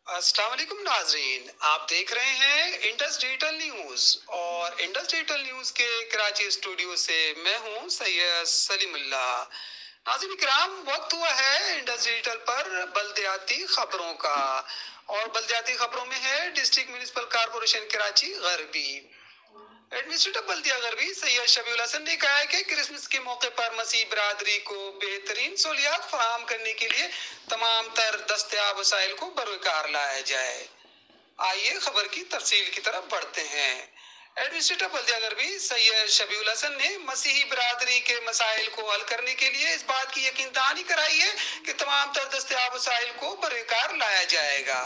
अस्सलाम वालेकुम नाजरीन, आप देख रहे हैं इंडस डिजिटल न्यूज़। और इंडस डिजिटल न्यूज़ के कराची स्टूडियो से मैं हूं सैयद सलीमुल्लाह। नाज़रीन किराम, वक्त हुआ है इंडस डिजिटल पर बल्दियाती खबरों का। और बल्दियाती खबरों में है डिस्ट्रिक्ट म्यूनिसिपल कॉरपोरेशन कराची गरबी। एडमिनिस्ट्रेटर बल्दिया गरबी सैयद शबीउल हसन ने कहा है कि क्रिसमस के मौके पर मसीह बरादरी को बेहतरीन सहूलियात फराहम करने के लिए तमाम तर दस्तयाब वसाइल को बरकरार लाया जाए। आइए खबर की तफसील की तरफ बढ़ते हैं। एडमिनिस्ट्रेटर बल्दिया गरबी सैयद शबीउल हसन ने मसीही बरादरी के मसाइल को हल करने के लिए इस बात की यकीन दहानी कराई है कि तमाम तर दस्तयाब वसाइल को बरकरार लाया जाएगा।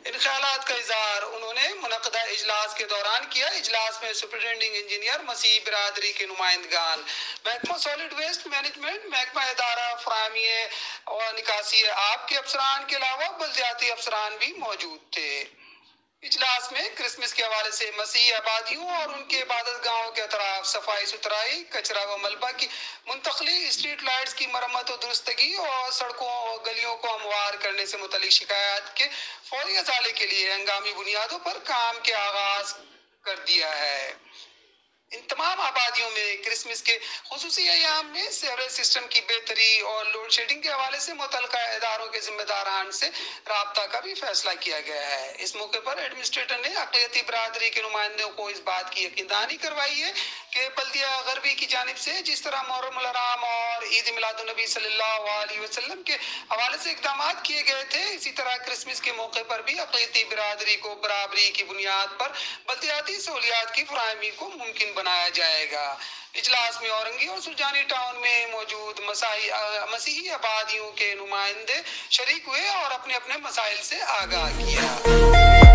इन ख्यालात का इजहार उन्होंने मुनक़दा इजलास के दौरान किया। इजलास में सुपरिटेंडिंग इंजीनियर, मसीही बरादरी के नुमाइंदगान, महकमा सॉलिड वेस्ट मैनेजमेंट, महकमा इदारा फराहमी और निकासी आब के अफसरान के अलावा बल्दियाती अफसरान भी मौजूद थे। इजलास में क्रिसमस के हवाले से मसीही आबादियों और उनके इबादत गाहों के अतराफ सफाई सुथराई, कचरा व मलबा की मुंतकली, स्ट्रीट लाइट्स की मरम्मत और दुरुस्तगी और सड़कों और गलियों को हमवार करने से मुतल्लिक शिकायत के फौरी अजाले के लिए हंगामी बुनियादों पर काम के आगाज कर दिया है। इन तमाम आबादियों में क्रिसमस के खुसूसी अयाम में सेवरेज सिस्टम की बेहतरी और लोड शेडिंग के हवाले से मुतल्लिका इदारों के जिम्मेदारान से राब्ता का भी फैसला किया गया है। इस मौके पर एडमिनिस्ट्रेटर ने अक़लियती बरादरी के नुमाइंदों को इस बात की यकीनदहानी करवाई है कि बल्दिया गरबी की जानिब से जिस तरह मुहर्रम अल हराम और ईद मिलादुन नबी सल्लल्लाहु अलैहि वसल्लम के हवाले से इक़दाम किए गए थे, इसी तरह क्रिसमस के मौके पर भी अक़लियती बरादरी को बराबरी की बुनियाद पर बल्दियाती सहूलियात की फराहमी को मुमकिन बनाया जाएगा। इजलास में औरंगी और सुरजानी टाउन में मौजूद मसीही आबादियों के नुमाइंदे शरीक हुए और अपने अपने मसाइल से आगाह किया।